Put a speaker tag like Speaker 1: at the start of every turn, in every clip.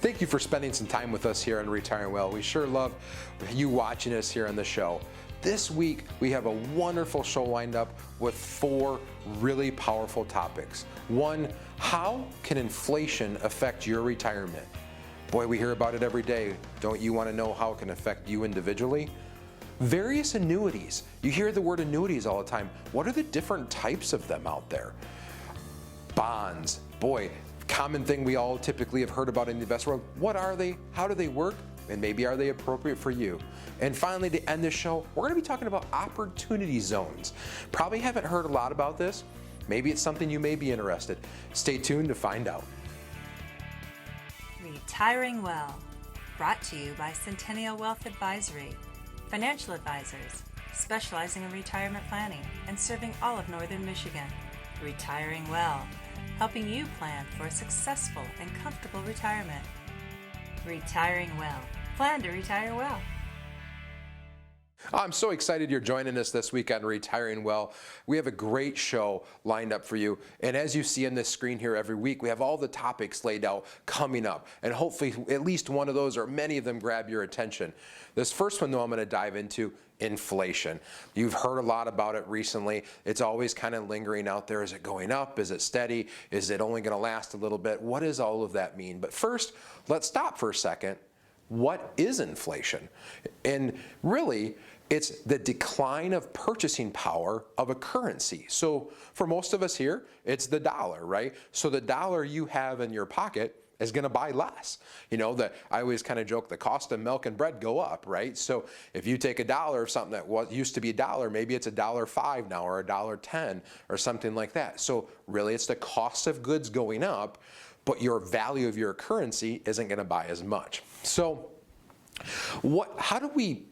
Speaker 1: Thank you for spending some time with us here on Retiring Well. We sure love you watching us here on the show. This week, we have a wonderful show lined up with 4 really powerful topics. 1, how can inflation affect your retirement? Boy, we hear about it every day. Don't you want to know how it can affect you individually? Various annuities. You hear the word annuities all the time. What are the different types of them out there? Bonds. Boy, common thing we all typically have heard about in the investment world. What are they? How do they work? And maybe are they appropriate for you? And finally, to end this show, we're going to be talking about opportunity zones. Probably haven't heard a lot about this. Maybe it's something you may be interested. Stay tuned to find out.
Speaker 2: Retiring Well, brought to you by Centennial Wealth Advisory, financial advisors specializing in retirement planning and serving all of Northern Michigan. Retiring Well, helping you plan for a successful and comfortable retirement. Retiring Well. Plan to retire well.
Speaker 1: I'm so excited you're joining us this week on Retiring Well. We have a great show lined up for you. And as you see on this screen here every week, we have all the topics laid out coming up. And hopefully at least one of those or many of them grab your attention. This first one, though, I'm going to dive into inflation. You've heard a lot about it recently. It's always kind of lingering out there. Is it going up? Is it steady? Is it only going to last a little bit? What does all of that mean? But first, let's stop for a second. What is inflation? And really, it's the decline of purchasing power of a currency. So for most of us here, it's the dollar, right? So the dollar you have in your pocket is going to buy less. You know, I always kind of joke the cost of milk and bread go up, right? So if you take $1 of something that used to be $1, maybe it's $1.05 now or $1.10 or something like that. So really it's the cost of goods going up, but your value of your currency isn't going to buy as much. So how do we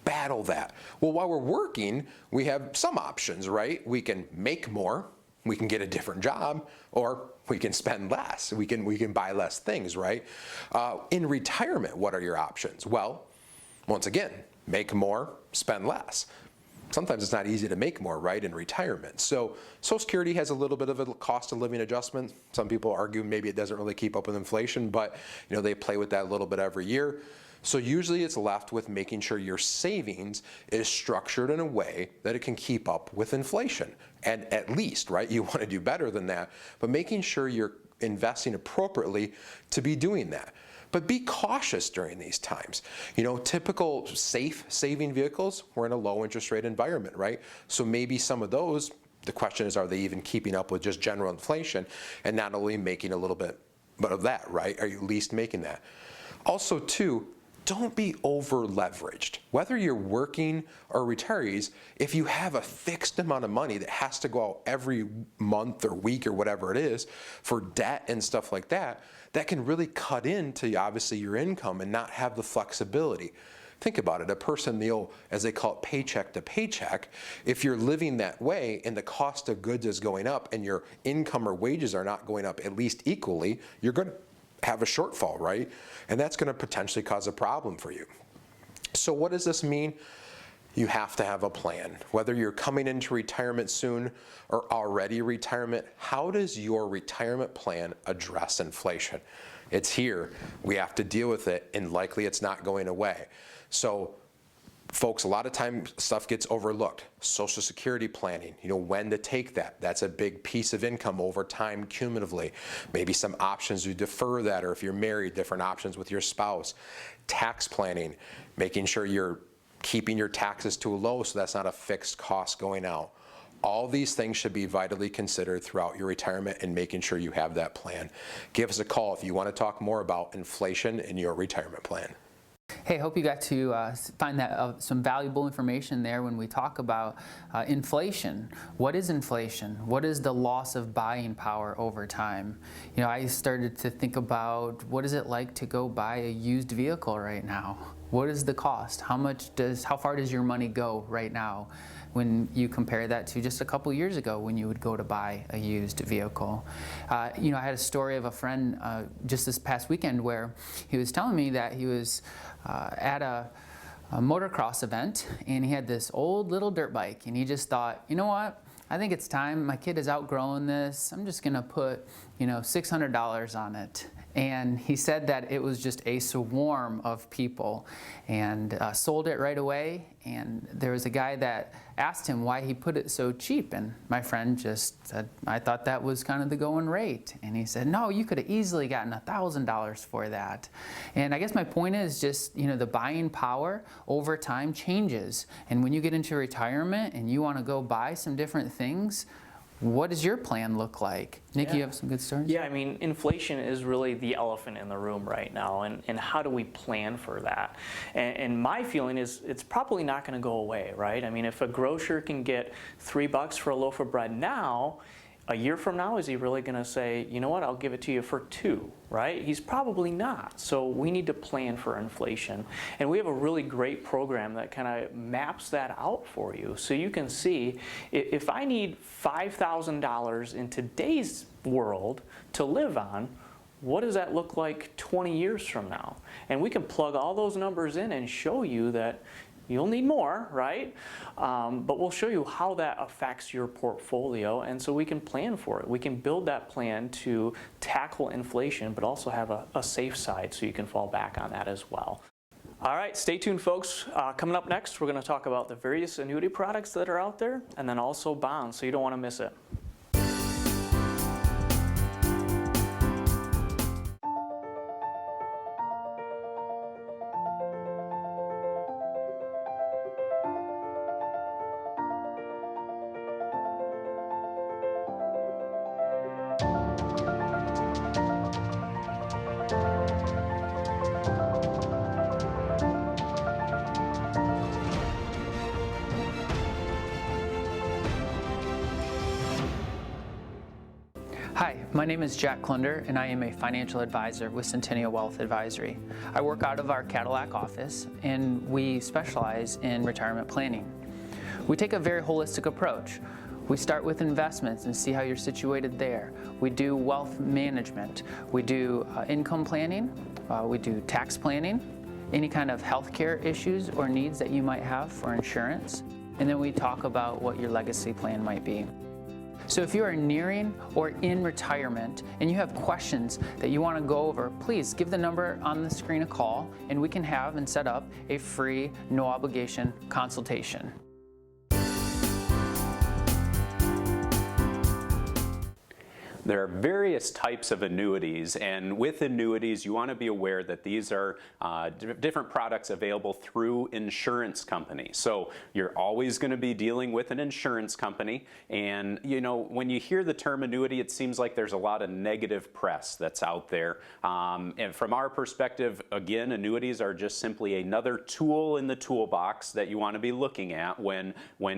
Speaker 1: battle that? Well, while we're working, we have some options, right? We can make more, we can get a different job, or we can spend less. We can buy less things, right? In retirement, what are your options? Well, once again, make more, spend less. Sometimes it's not easy to make more, right, in retirement. So Social Security has a little bit of a cost of living adjustment. Some people argue maybe it doesn't really keep up with inflation, but they play with that a little bit every year. So usually it's left with making sure your savings is structured in a way that it can keep up with inflation. And at least, right, you want to do better than that, but making sure you're investing appropriately to be doing that. But be cautious during these times. Typical safe saving vehicles, we're in a low interest rate environment, right? So maybe some of those, the question is, are they even keeping up with just general inflation and not only making a little bit but of that, right? Are you at least making that? Also, too, don't be over leveraged. Whether you're working or retirees, if you have a fixed amount of money that has to go out every month or week or whatever it is for debt and stuff like that, that can really cut into obviously your income and not have the flexibility. Think about it, a person, as they call it, paycheck to paycheck, if you're living that way and the cost of goods is going up and your income or wages are not going up at least equally, you're going to have a shortfall, right? And that's going to potentially cause a problem for you. So what does this mean? You have to have a plan. Whether you're coming into retirement soon or already retirement, how does your retirement plan address inflation? It's here. We have to deal with it, and likely it's not going away. So folks, a lot of times stuff gets overlooked. Social Security planning, when to take that. That's a big piece of income over time cumulatively. Maybe some options to defer that, or if you're married, different options with your spouse. Tax planning, making sure you're keeping your taxes too low so that's not a fixed cost going out. All these things should be vitally considered throughout your retirement and making sure you have that plan. Give us a call if you want to talk more about inflation in your retirement plan.
Speaker 3: Hey, hope you got to find that some valuable information there when we talk about inflation. What is inflation? What is the loss of buying power over time? I started to think about what is it like to go buy a used vehicle right now? What is the cost? How far does your money go right now when you compare that to just a couple years ago when you would go to buy a used vehicle? I had a story of a friend just this past weekend where he was telling me that he was at a motocross event and he had this old little dirt bike, and he just thought, you know what? I think it's time. My kid has outgrown this. I'm just going to put, $600 on it. And he said that it was just a swarm of people, and sold it right away. And there was a guy that asked him why he put it so cheap, and my friend just said, I thought that was kind of the going rate. And he said, no, you could have easily gotten $1,000 for that. And I guess my point is just, the buying power over time changes. And when you get into retirement and you want to go buy some different things, what does your plan look like? Nick, you have some good stories?
Speaker 4: Yeah, I mean, inflation is really the elephant in the room right now, and how do we plan for that? And my feeling is it's probably not going to go away, right? I mean, if a grocer can get $3 for a loaf of bread now, a year from now, is he really going to say, you know what, I'll give it to you for $2, right? He's probably not. So we need to plan for inflation. And we have a really great program that kind of maps that out for you. So you can see, if I need $5,000 in today's world to live on, what does that look like 20 years from now? And we can plug all those numbers in and show you that you'll need more, right? But we'll show you how that affects your portfolio, and so we can plan for it. We can build that plan to tackle inflation, but also have a safe side so you can fall back on that as well. All right, stay tuned, folks. Coming up next, we're going to talk about the various annuity products that are out there, and then also bonds, so you don't want to miss it.
Speaker 3: Hi, my name is Jack Klunder, and I am a financial advisor with Centennial Wealth Advisory. I work out of our Cadillac office, and we specialize in retirement planning. We take a very holistic approach. We start with investments and see how you're situated there. We do wealth management. We do income planning. We do tax planning, any kind of healthcare issues or needs that you might have for insurance. And then we talk about what your legacy plan might be. So if you are nearing or in retirement and you have questions that you want to go over, please give the number on the screen a call, and we can have and set up a free, no obligation consultation.
Speaker 5: There are various types of annuities, and with annuities you want to be aware that these are different products available through insurance companies. So you're always going to be dealing with an insurance company, and when you hear the term annuity, it seems like there's a lot of negative press that's out there. And from our perspective, again, annuities are just simply another tool in the toolbox that you want to be looking at when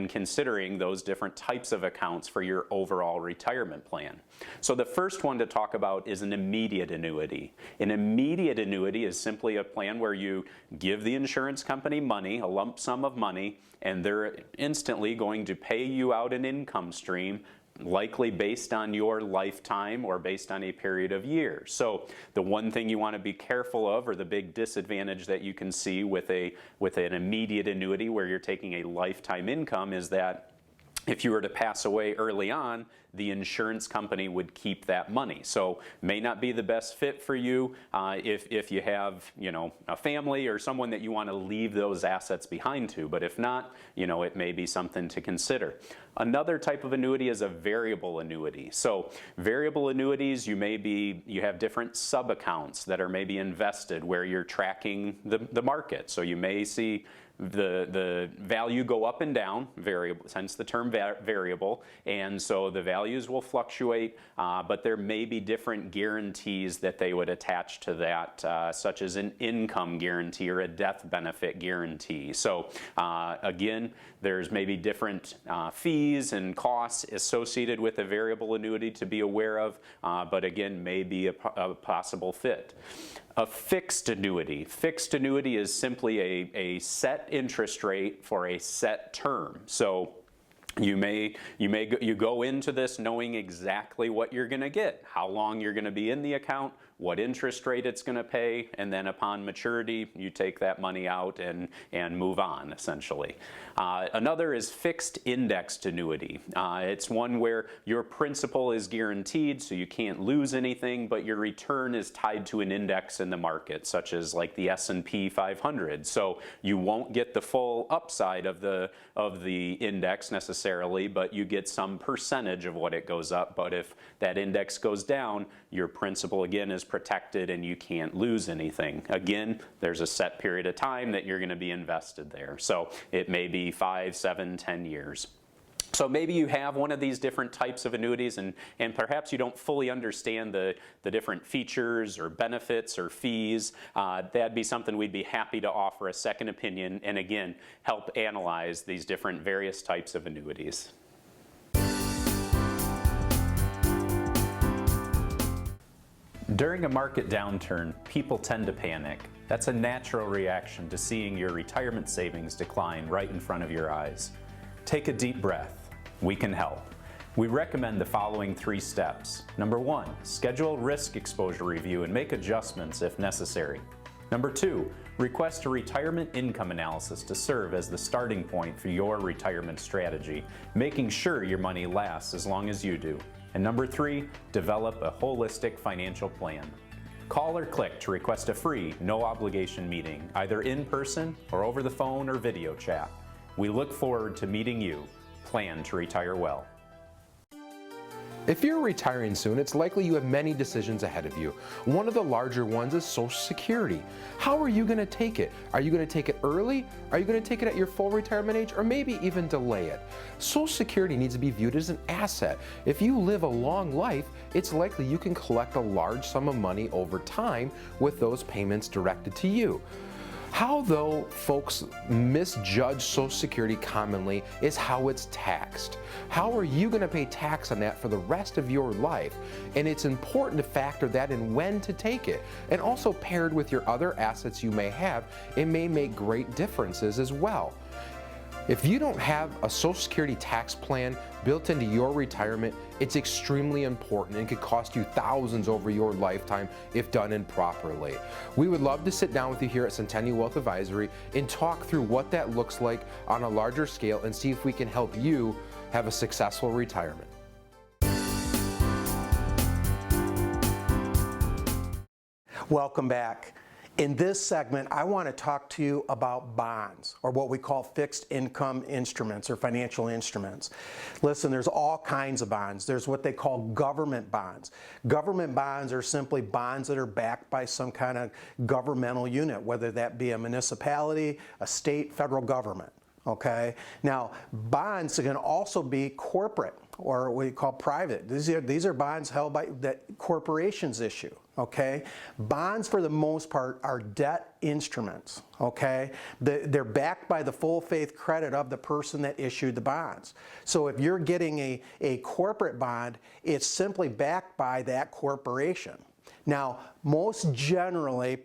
Speaker 5: considering those different types of accounts for your overall retirement plan. So the first one to talk about is an immediate annuity. An immediate annuity is simply a plan where you give the insurance company money, a lump sum of money, and they're instantly going to pay you out an income stream, likely based on your lifetime or based on a period of years. So the one thing you want to be careful of, or the big disadvantage that you can see with an immediate annuity where you're taking a lifetime income, is that if you were to pass away early on, the insurance company would keep that money. So may not be the best fit for you if you have a family or someone that you want to leave those assets behind to. But if not, it may be something to consider. Another type of annuity is a variable annuity. So variable annuities, you have different sub-accounts that are maybe invested where you're tracking the market. So you may see the value go up and down, variable, hence the term variable, and so the values will fluctuate, but there may be different guarantees that they would attach to that, such as an income guarantee or a death benefit guarantee. So again, there's maybe different fees and costs associated with a variable annuity to be aware of, but again, may be a possible fit. A fixed annuity. Fixed annuity is simply a set interest rate for a set term. So you go into this knowing exactly what you're going to get, how long you're going to be in the account, what interest rate it's going to pay, and then upon maturity, you take that money out and move on, essentially. Another is fixed indexed annuity. It's one where your principal is guaranteed, so you can't lose anything, but your return is tied to an index in the market, such as like the S&P 500. So you won't get the full upside of the index necessarily, but you get some percentage of what it goes up. But if that index goes down, your principal again is protected and you can't lose anything. Again, there's a set period of time that you're going to be invested there. So it may be 5, 7, 10 years. So maybe you have one of these different types of annuities and perhaps you don't fully understand the different features or benefits or fees. That'd be something we'd be happy to offer a second opinion and again, help analyze these different various types of annuities. During a market downturn, people tend to panic. That's a natural reaction to seeing your retirement savings decline right in front of your eyes. Take a deep breath. We can help. We recommend the following 3 steps. Number 1, schedule a risk exposure review and make adjustments if necessary. Number 2, request a retirement income analysis to serve as the starting point for your retirement strategy, making sure your money lasts as long as you do. And number 3, develop a holistic financial plan. Call or click to request a free, no obligation meeting, either in person or over the phone or video chat. We look forward to meeting you. Plan to retire well.
Speaker 1: If you're retiring soon, it's likely you have many decisions ahead of you. One of the larger ones is Social Security. How are you going to take it? Are you going to take it early? Are you going to take it at your full retirement age, or maybe even delay it? Social Security needs to be viewed as an asset. If you live a long life, it's likely you can collect a large sum of money over time with those payments directed to you. How, though, folks misjudge Social Security commonly is how it's taxed. How are you going to pay tax on that for the rest of your life? And it's important to factor that in when to take it. And also paired with your other assets you may have, it may make great differences as well. If you don't have a Social Security tax plan built into your retirement, it's extremely important and could cost you thousands over your lifetime if done improperly. We would love to sit down with you here at Centennial Wealth Advisory and talk through what that looks like on a larger scale and see if we can help you have a successful retirement.
Speaker 6: Welcome back. In this segment, I want to talk to you about bonds, or what we call fixed income instruments or financial instruments. Listen, there's all kinds of bonds. There's what they call government bonds. Government bonds are simply bonds that are backed by some kind of governmental unit, whether that be a municipality, a state, federal government. Okay? Now, bonds can also be corporate, or what we call private. These are bonds held by that corporations issue. Okay? Bonds, for the most part, are debt instruments. Okay? They're backed by the full faith credit of the person that issued the bonds. So if you're getting a corporate bond, it's simply backed by that corporation. Now, most generally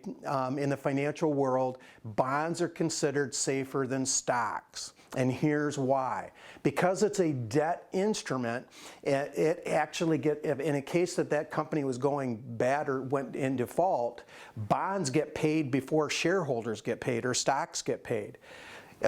Speaker 6: in the financial world, bonds are considered safer than stocks. And here's why. Because it's a debt instrument, it actually in a case that company was going bad or went in default, bonds get paid before shareholders get paid or stocks get paid.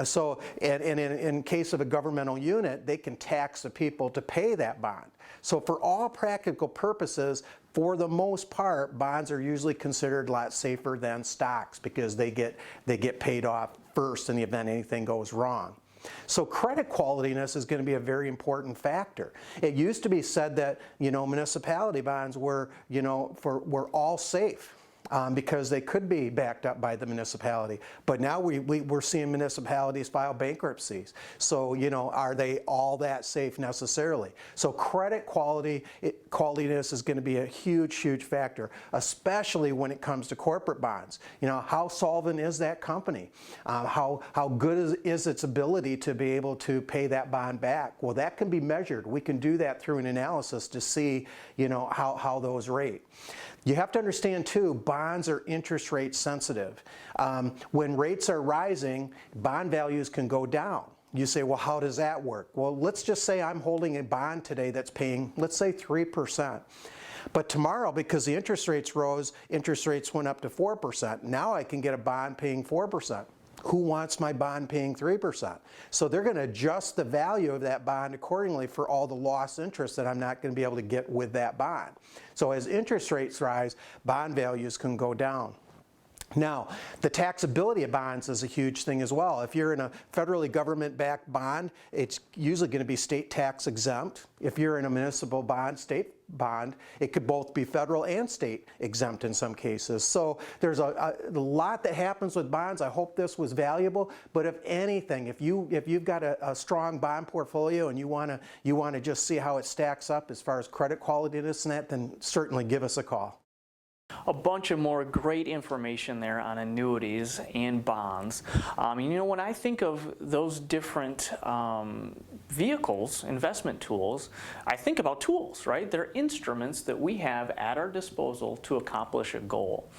Speaker 6: So, and in case of a governmental unit, they can tax the people to pay that bond. So for all practical purposes, for the most part, bonds are usually considered a lot safer than stocks because they get paid off first in the event anything goes wrong. So credit qualityness is going to be a very important factor. It used to be said that, municipality bonds were, were all safe. Because they could be backed up by the municipality. But now we're seeing municipalities file bankruptcies. So, are they all that safe necessarily? So credit qualityness is going to be a huge, huge factor, especially when it comes to corporate bonds. How solvent is that company? How good is its ability to be able to pay that bond back? Well, that can be measured. We can do that through an analysis to see, how those rate. You have to understand too, bonds are interest rate sensitive. When rates are rising, bond values can go down. You say, well, how does that work? Well, let's just say I'm holding a bond today that's paying, let's say 3%. But tomorrow, because the interest rates rose, interest rates went up to 4%. Now I can get a bond paying 4%. Who wants my bond paying 3%? So they're going to adjust the value of that bond accordingly for all the lost interest that I'm not going to be able to get with that bond. So as interest rates rise, bond values can go down. Now, the taxability of bonds is a huge thing as well. If you're in a federally government-backed bond, it's usually going to be state tax exempt. If you're in a municipal bond, state bond, it could both be federal and state exempt in some cases. So there's a lot that happens with bonds. I hope this was valuable. But if anything, if you've got a strong bond portfolio and you want to just see how it stacks up as far as credit quality and this and that, then certainly give us a call.
Speaker 4: A bunch of more great information there on annuities and bonds. You know, when I think of those different vehicles, investment tools, I think about tools, right? They're instruments that we have at our disposal to accomplish a goal.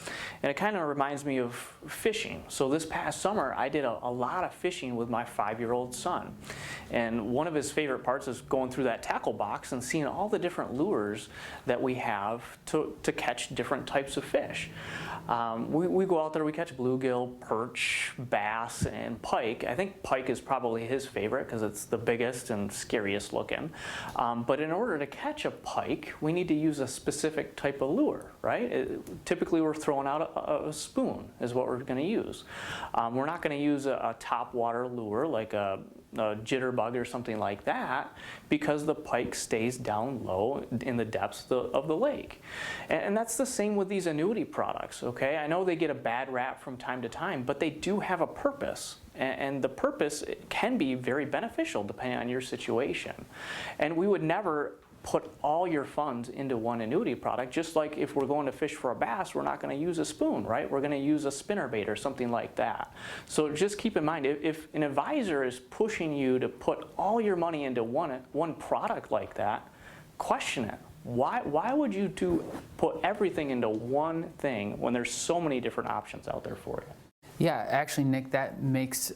Speaker 4: And it kind of reminds me of fishing. So this past summer, I did a lot of fishing with my 5-year-old son. And one of his favorite parts is going through that tackle box and seeing all the different lures that we have to catch different types of fish. We go out there, we catch bluegill, perch, bass, and pike. I think pike is probably his favorite because it's the biggest and scariest looking. But in order to catch a pike, we need to use a specific type of lure, right? Typically we're throwing out a spoon is what we're going to use. We're not going to use a top water lure like a jitterbug or something like that because the pike stays down low in the depths of the lake. And that's the same with these annuity products, okay? I know they get a bad rap from time to time, but they do have a purpose. And the purpose can be very beneficial depending on your situation. And we would never put all your funds into one annuity product, just like if we're going to fish for a bass, we're not going to use a spoon, right? We're going to use a spinnerbait or something like that. So just keep in mind, if an advisor is pushing you to put all your money into one product like that, question it. Why would you put everything into one thing when there's so many different options out there for you?
Speaker 3: Yeah, actually, Nick, that makes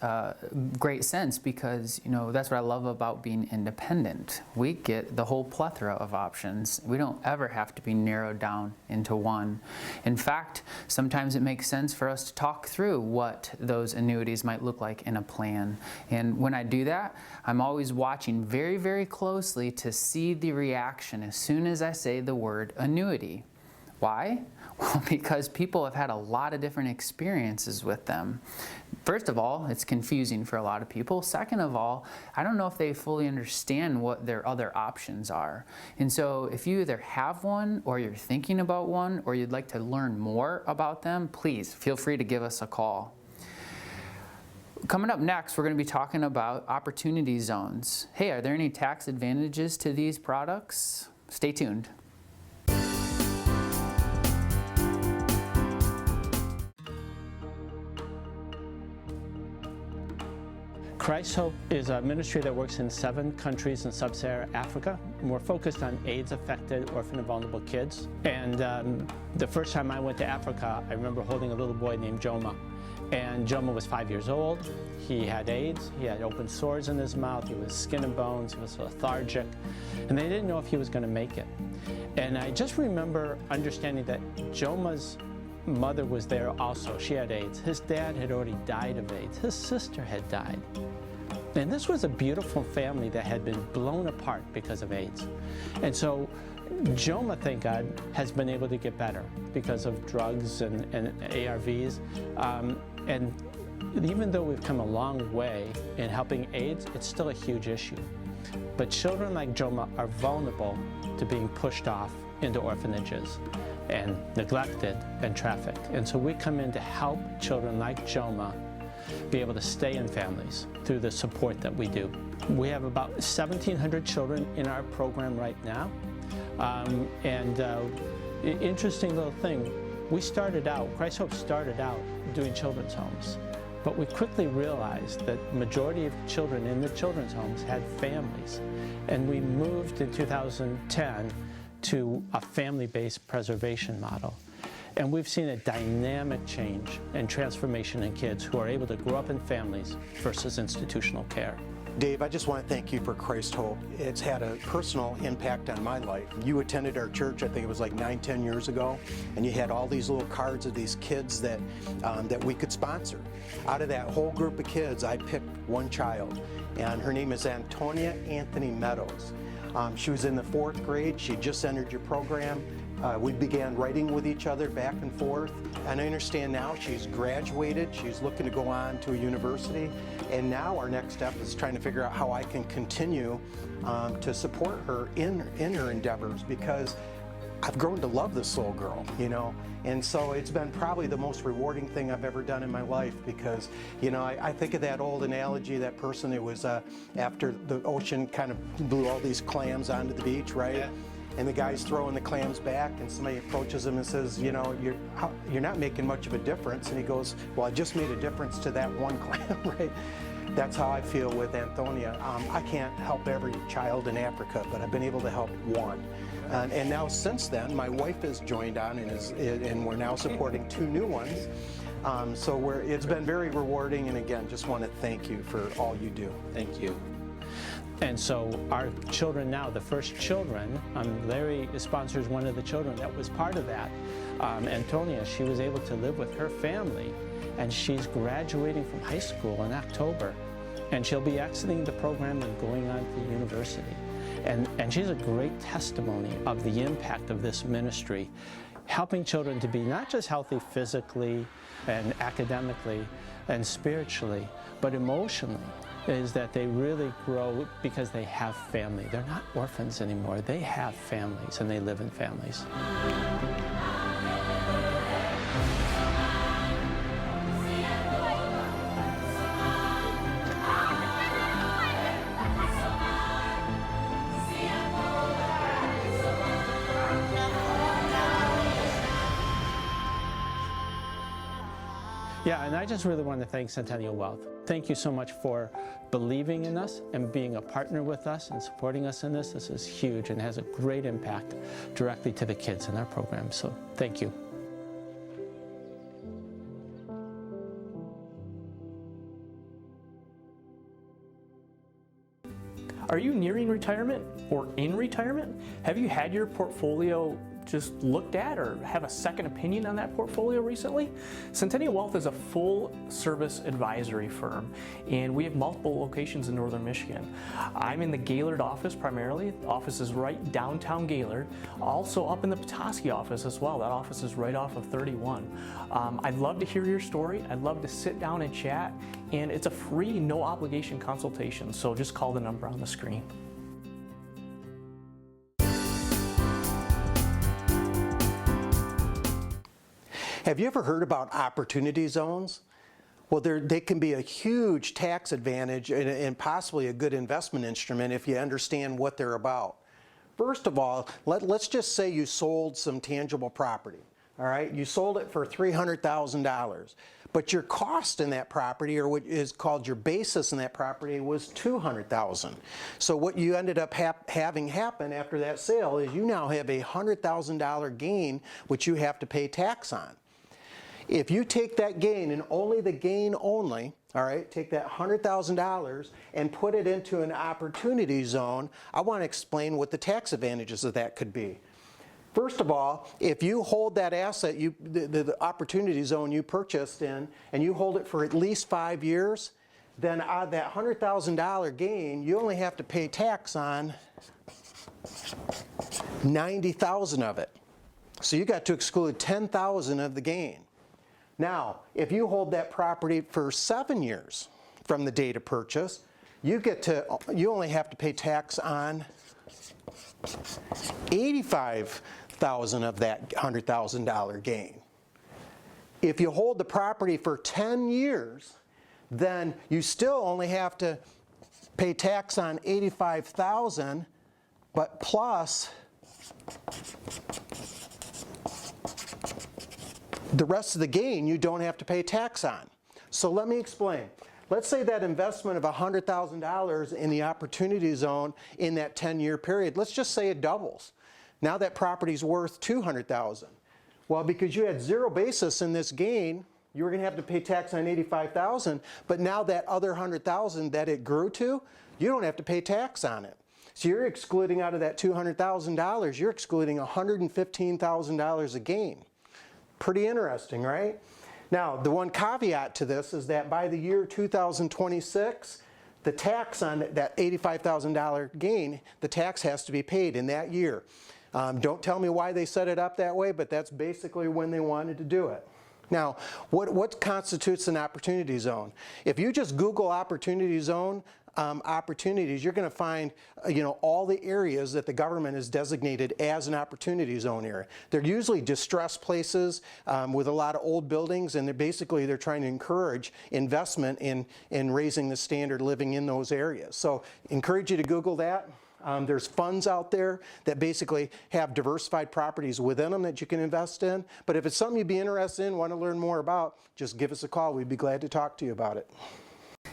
Speaker 3: great sense because, you know, that's what I love about being independent. We get the whole plethora of options. We don't ever have to be narrowed down into one. In fact, sometimes it makes sense for us to talk through what those annuities might look like in a plan. And when I do that, I'm always watching very, very closely to see the reaction as soon as I say the word annuity. Why? Well, because people have had a lot of different experiences with them. First of all, it's confusing for a lot of people. Second of all, I don't know if they fully understand what their other options are. And so if you either have one or you're thinking about one or you'd like to learn more about them, please feel free to give us a call. Coming up next, we're going to be talking about opportunity zones. Hey, are there any tax advantages to these products? Stay tuned.
Speaker 7: Christ Hope is a ministry that works in 7 countries in sub-Saharan Africa. And we're focused on AIDS-affected orphan and vulnerable kids. And the first time I went to Africa, I remember holding a little boy named Joma. And Joma was 5 years old. He had AIDS. He had open sores in his mouth. He was skin and bones. He was lethargic. And they didn't know if he was going to make it. And I just remember understanding that Joma's mother was there also. She had AIDS. His dad had already died of AIDS. His sister had died. And this was a beautiful family that had been blown apart because of AIDS. And so Joma, thank God, has been able to get better because of drugs and ARVs. And even though we've come a long way in helping AIDS, it's still a huge issue. But children like Joma are vulnerable to being pushed off into orphanages and neglected and trafficked. And so we come in to help children like Joma be able to stay in families through the support that we do. We have about 1,700 children in our program right now. Interesting little thing, Christ Hope started out doing children's homes, but we quickly realized that the majority of children in the children's homes had families. And we moved in 2010 to a family-based preservation model. And we've seen a dynamic change and transformation in kids who are able to grow up in families versus institutional care.
Speaker 6: Dave, I just want to thank you for Christ Hope. It's had a personal impact on my life. You attended our church, I think it was like 9-10 years ago, and you had all these little cards of these kids that we could sponsor. Out of that whole group of kids, I picked one child, and her name is Antonia Anthony Meadows. She was in the 4th grade. She just entered your program. We began writing with each other back and forth, and I understand now she's graduated. She's looking to go on to a university, and now our next step is trying to figure out how I can continue to support her in her endeavors, because I've grown to love this little girl, you know, and so it's been probably the most rewarding thing I've ever done in my life, because, you know, I think of that old analogy, that person that was after the ocean kind of blew all these clams onto the beach, right? Yeah. And the guy's throwing the clams back, and somebody approaches him and says, you know, you're not making much of a difference. And he goes, well, I just made a difference to that one clam, right? That's how I feel with Antonia. I can't help every child in Africa, but I've been able to help one. And now since then, my wife has joined on, and we're now supporting 2 new ones. So it's been very rewarding, and again, just want to thank you for all you do.
Speaker 7: Thank you. And so our children now, the first children, Larry sponsors one of the children that was part of that. Antonia, she was able to live with her family, and she's graduating from high school in October, and she'll be exiting the program and going on to university. And she's a great testimony of the impact of this ministry, helping children to be not just healthy physically and academically and spiritually, but emotionally, is that they really grow because they have family. They're not orphans anymore. They have families, and they live in families. Yeah, and I just really want to thank Centennial Wealth. Thank you so much for believing in us and being a partner with us and supporting us in this. This is huge and has a great impact directly to the kids in our program. So thank you.
Speaker 4: Are you nearing retirement or in retirement? Have you had your portfolio just looked at or have a second opinion on that portfolio recently? Centennial Wealth is a full service advisory firm, and we have multiple locations in northern Michigan. I'm in the Gaylord office primarily. The office is right downtown Gaylord. Also up in the Petoskey office as well. That office is right off of 31. I'd love to hear your story. I'd love to sit down and chat, and it's a free, no obligation consultation. So just call the number on the screen.
Speaker 6: Have you ever heard about opportunity zones? Well, they can be a huge tax advantage and possibly a good investment instrument if you understand what they're about. First of all, let's just say you sold some tangible property. All right, you sold it for $300,000, but your cost in that property, or what is called your basis in that property, was $200,000. So what you ended up having happen after that sale is you now have a $100,000 gain, which you have to pay tax on. If you take that gain, and only the gain only, all right, take that $100,000 and put it into an opportunity zone, I want to explain what the tax advantages of that could be. First of all, if you hold that asset, the opportunity zone you purchased in, and you hold it for at least 5 years, then out of that $100,000 gain, you only have to pay tax on $90,000 of it. So you got to exclude $10,000 of the gain. Now, if you hold that property for 7 years from the date of purchase, you only have to pay tax on $85,000 of that $100,000 gain. If you hold the property for 10 years, then you still only have to pay tax on $85,000, but plus the rest of the gain you don't have to pay tax on. So let me explain. Let's say that investment of $100,000 in the opportunity zone in that 10-year period, let's just say it doubles. Now that property's worth $200,000. Well, because you had zero basis in this gain, you were going to have to pay tax on $85,000, but now that other $100,000 that it grew to, you don't have to pay tax on it. So you're excluding out of that $200,000, you're excluding $115,000 of gain. Pretty interesting, right? Now, the one caveat to this is that by the year 2026, the tax on that $85,000 gain, the tax has to be paid in that year. Don't tell me why they set it up that way, but that's basically when they wanted to do it. Now, what constitutes an opportunity zone? If you just Google opportunity zone opportunities, you're going to find all the areas that the government has designated as an opportunity zone area. They're usually distressed places with a lot of old buildings, and they're trying to encourage investment in raising the standard of living in those areas. So encourage you to Google that. There's funds out there that basically have diversified properties within them that you can invest in. But if it's something you'd be interested in, want to learn more about, just give us a call. We'd be glad to talk to you about it.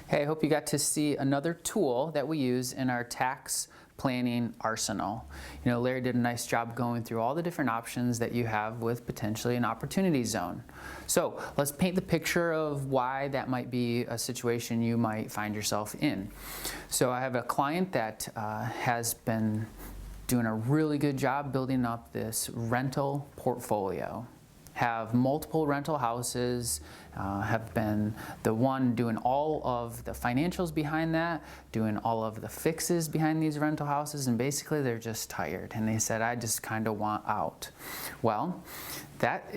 Speaker 3: Hey, I hope you got to see another tool that we use in our tax planning arsenal. Larry did a nice job going through all the different options that you have with potentially an opportunity zone. So let's paint the picture of why that might be a situation you might find yourself in. So I have a client that has been doing a really good job building up this rental portfolio. Have multiple rental houses, have been the one doing all of the financials behind that, doing all of the fixes behind these rental houses, and basically they're just tired. And they said, I just kind of want out. Well, that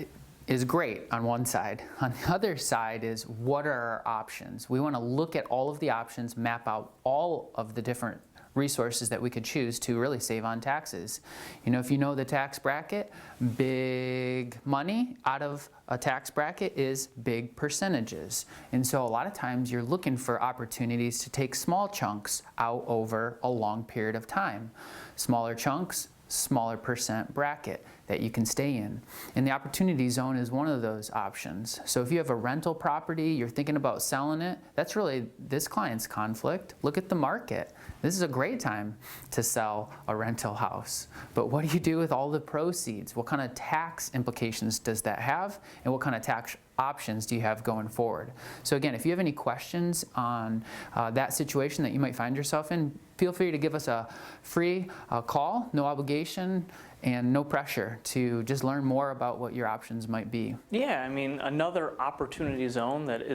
Speaker 3: is great on one side. On the other side is, what are our options? We want to look at all of the options, map out all of the different resources that we could choose to really save on taxes. If you know the tax bracket, big money out of a tax bracket is big percentages. And so a lot of times you're looking for opportunities to take small chunks out over a long period of time. Smaller chunks, smaller percent bracket that you can stay in. And the opportunity zone is one of those options. So if you have a rental property, you're thinking about selling it, that's really this client's conflict. Look at the market. This is a great time to sell a rental house. But what do you do with all the proceeds? What kind of tax implications does that have? And what kind of tax options do you have going forward? So again, if you have any questions on that situation that you might find yourself in, feel free to give us a free call, no obligation, and no pressure to just learn more about what your options might be.
Speaker 4: Yeah, another opportunity zone that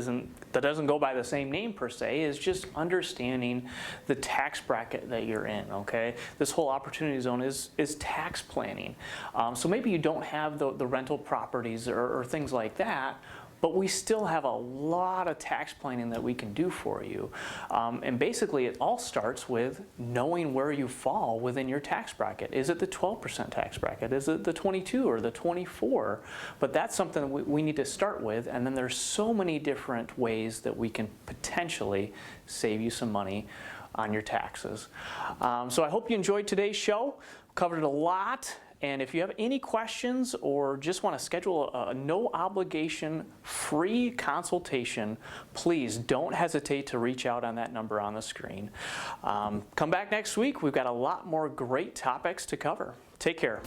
Speaker 4: doesn't go by the same name per se is just understanding the tax bracket that you're in, okay? This whole opportunity zone is tax planning. So maybe you don't have the rental properties or things like that, but we still have a lot of tax planning that we can do for you. And basically it all starts with knowing where you fall within your tax bracket. Is it the 12% tax bracket? Is it the 22 or the 24? But that's something that we need to start with, and then there's so many different ways that we can potentially save you some money on your taxes. So I hope you enjoyed today's show. Covered a lot. And if you have any questions or just want to schedule a no obligation free consultation, please don't hesitate to reach out on that number on the screen. Come back next week. We've got a lot more great topics to cover. Take care.